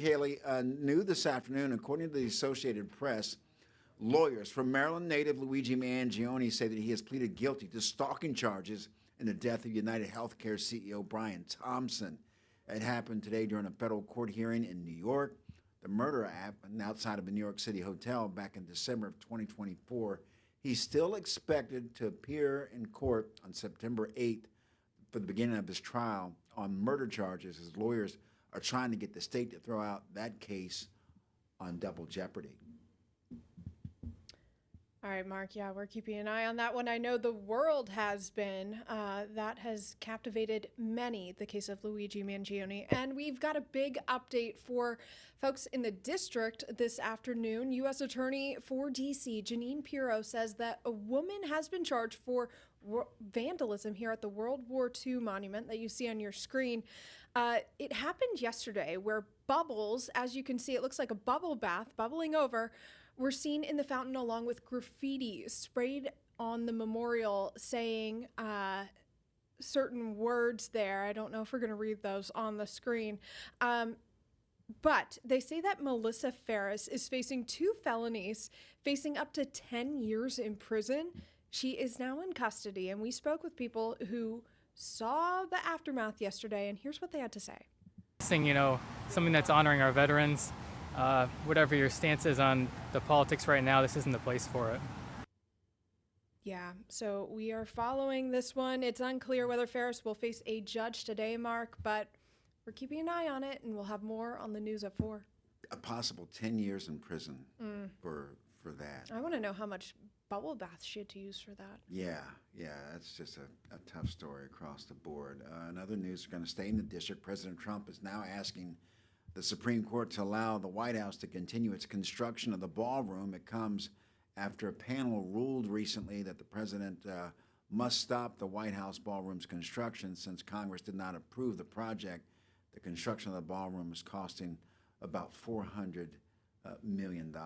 Haley, new this afternoon, according to the Associated Press, lawyers from Maryland native Luigi Mangione say that he has pleaded guilty to stalking charges in the death of United Healthcare CEO Brian Thompson. It happened today during a federal court hearing in New York. The murder happened outside of a New York City hotel back in December of 2024. He's still expected to appear in court on September 8th for the beginning of his trial on murder charges. His lawyers are trying to get the state to throw out that case on double jeopardy. All right, Mark. Yeah, we're keeping an eye on that one. I know the world has been. That has captivated many, the case of Luigi Mangione. And we've got a big update for folks in the district this afternoon. U.S. Attorney for D.C., Jeanine Pirro, says that a woman has been charged for vandalism here at the World War II monument that you see on your screen. It happened yesterday where bubbles, as you can see, it looks like a bubble bath bubbling over, were seen in the fountain along with graffiti sprayed on the memorial saying certain words there. I don't know if we're going to read those on the screen. But they say that Melissa Ferris is facing 2 felonies, facing up to 10 years in prison. She is now in custody, and we spoke with people who saw the aftermath yesterday, and here's what they had to say. Something that's honoring our veterans. Whatever your stance is on the politics right now, this isn't the place for it. Yeah, so we are following this one. It's unclear whether Ferris will face a judge today, Mark, but we're keeping an eye on it, and we'll have more on the news at 4. A possible 10 years in prison for that. I want to know how much bubble bath she had to use for that. Yeah, that's just a tough story across the board. In other news, we're going to stay in the district. President Trump is now asking the Supreme Court to allow the White House to continue its construction of the ballroom. It comes after a panel ruled recently that the president must stop the White House ballroom's construction since Congress did not approve the project. The construction of the ballroom is costing about $400 million.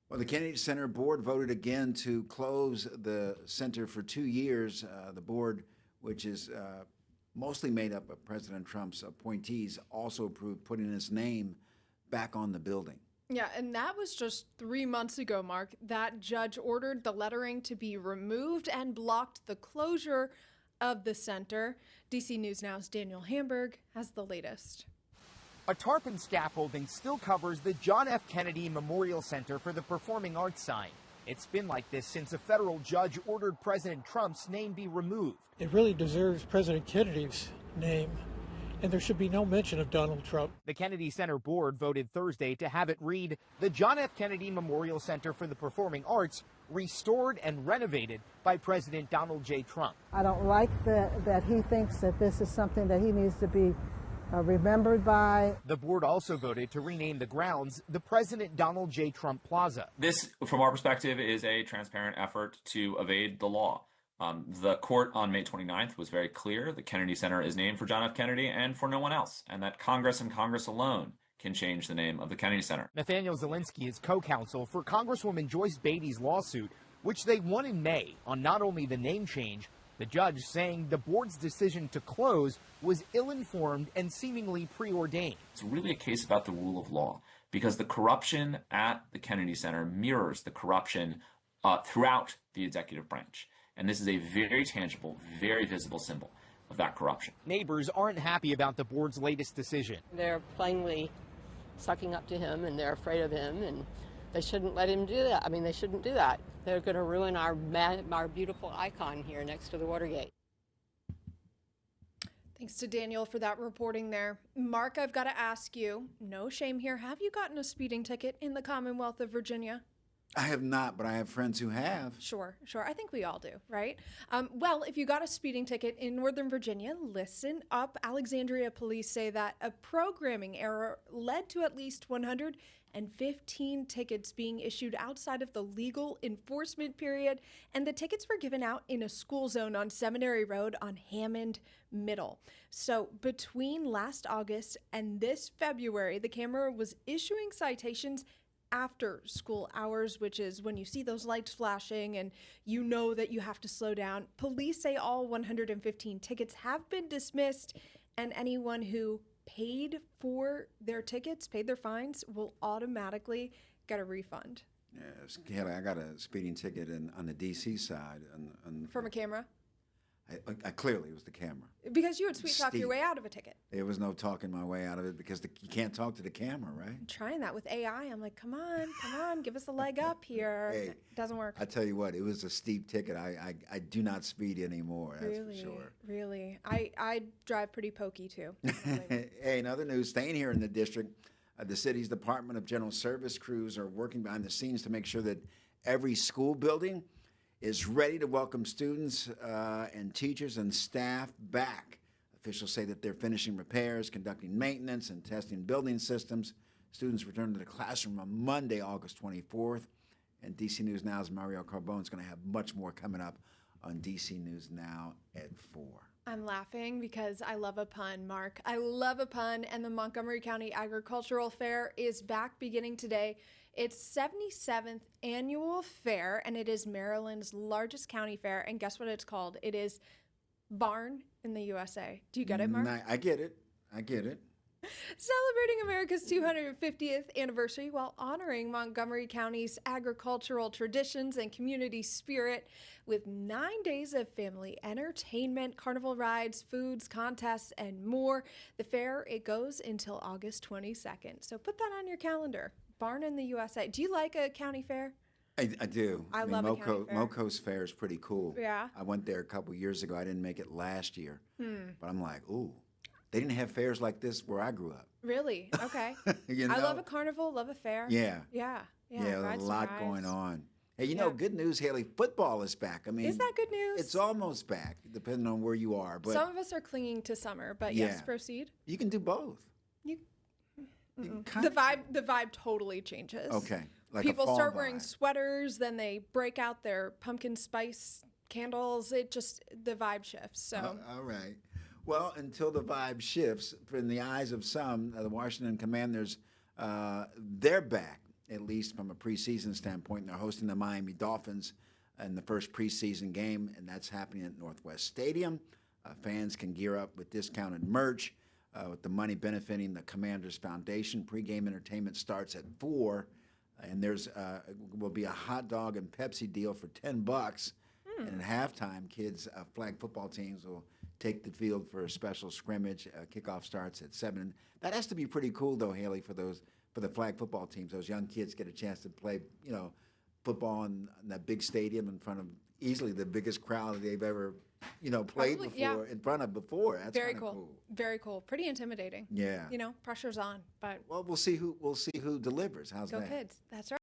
Well, the Kennedy Center board voted again to close the center for 2 years. The board, which is mostly made up of President Trump's appointees, also approved putting his name back on the building. Yeah, and that was just 3 months ago, Mark. That judge ordered the lettering to be removed and blocked the closure of the center. DC News Now's Daniel Hamburg has the latest. A tarpon scaffolding still covers the John F. Kennedy Memorial Center for the Performing Arts sign. It's been like this since a federal judge ordered President Trump's name be removed. It really deserves President Kennedy's name, and there should be no mention of Donald Trump. The Kennedy Center board voted Thursday to have it read, the John F. Kennedy Memorial Center for the Performing Arts restored and renovated by President Donald J. Trump. I don't like that he thinks that this is something that he needs to be remembered by. The board also voted to rename the grounds the President Donald J. Trump Plaza. This, from our perspective, is a transparent effort to evade the law. The court on May 29th was very clear. The Kennedy Center is named for John F. Kennedy and for no one else, and that Congress and Congress alone can change the name of the Kennedy Center. Nathaniel Zielinski is co-counsel for Congresswoman Joyce Beatty's lawsuit, which they won in May on not only the name change, the judge saying the board's decision to close was ill-informed and seemingly preordained. It's really a case about the rule of law, because the corruption at the Kennedy Center mirrors the corruption throughout the executive branch. And this is a very tangible, very visible symbol of that corruption. Neighbors aren't happy about the board's latest decision. They're plainly sucking up to him, and they're afraid of him, and they shouldn't let him do that. I mean, they shouldn't do that. They're going to ruin our beautiful icon here next to the Watergate. Thanks to Daniel for that reporting there. Mark, I've got to ask you, no shame here, have you gotten a speeding ticket in the Commonwealth of Virginia? I have not, but I have friends who have. Sure. I think we all do, right? Well, if you got a speeding ticket in Northern Virginia, listen up. Alexandria police say that a programming error led to at least 115 tickets being issued outside of the legal enforcement period, and the tickets were given out in a school zone on Seminary Road on Hammond Middle. So between last August and this February, the camera was issuing citations after school hours, which is when you see those lights flashing and you know that you have to slow down. Police say all 115 tickets have been dismissed, and anyone who paid for their tickets, paid their fines, will automatically get a refund. Yes, Haley, I got a speeding ticket on the D.C. side. From a camera? I clearly it was the camera. Because you would sweet talk your Steep. way out of a ticket. There was no talking my way out of it because you can't talk to the camera, right? I'm trying that with AI. I'm like, come on, give us a leg up here. Hey, It doesn't work. I tell you what, it was a steep ticket. I do not speed anymore, that's Really, for sure. really. I drive pretty pokey too. Hey, in other news, staying here in the district, the city's Department of General Service crews are working behind the scenes to make sure that every school building is ready to welcome students and teachers and staff back. Officials say that they're finishing repairs, conducting maintenance, and testing building systems. Students return to the classroom on Monday, August 24th. And DC News Now's Mario Carbone is going to have much more coming up on DC News Now at 4. I'm laughing because I love a pun, Mark. I love a pun, and the Montgomery County Agricultural Fair is back beginning today. It's 77th annual fair, and it is Maryland's largest county fair. And guess what it's called? It is Barn in the USA. Do you get it, Mark? I get it. I get it. Celebrating America's 250th anniversary while honoring Montgomery County's agricultural traditions and community spirit with 9 days of family entertainment, carnival rides, foods, contests, and more. The fair, it goes until August 22nd. So put that on your calendar. Barn in the USA. Do you like a county fair? I do. I mean, love a county fair. Moco's fair is pretty cool. Yeah. I went there a couple years ago. I didn't make it last year. But I'm like, ooh, they didn't have fairs like this where I grew up. Really? Okay. You I know? love a carnival, love a fair. Yeah. Yeah. Yeah, ride a some lot rides. going on. Hey, you know, good news, Haley. Football is back. I mean, Is that good news? It's almost back, depending on where you are. But Some of us are clinging to summer, but yes, Yeah. proceed. you can do both. You You The vibe totally changes. Okay. Like a People fall start wearing vibe. sweaters, then they break out their pumpkin spice candles. The vibe shifts. So All right. Well, until the vibe shifts, in the eyes of some, the Washington Commanders, they're back, at least from a preseason standpoint. They're hosting the Miami Dolphins in the first preseason game, and that's happening at Northwest Stadium. Fans can gear up with discounted merch, with the money benefiting the Commanders Foundation. Pre-game entertainment starts at 4, and there's will be a hot dog and Pepsi deal for $10. And at halftime, kids, flag football teams will take the field for a special scrimmage. Kickoff starts at 7. That has to be pretty cool, though, Haley, for the flag football teams. Those young kids get a chance to play, football in that big stadium in front of easily the biggest crowd they've ever, played Probably, before yeah. in front of before. That's very kinda cool. Very cool. Pretty intimidating. Yeah. Pressure's on, but Well, we'll see who delivers. How's go that? kids. That's right.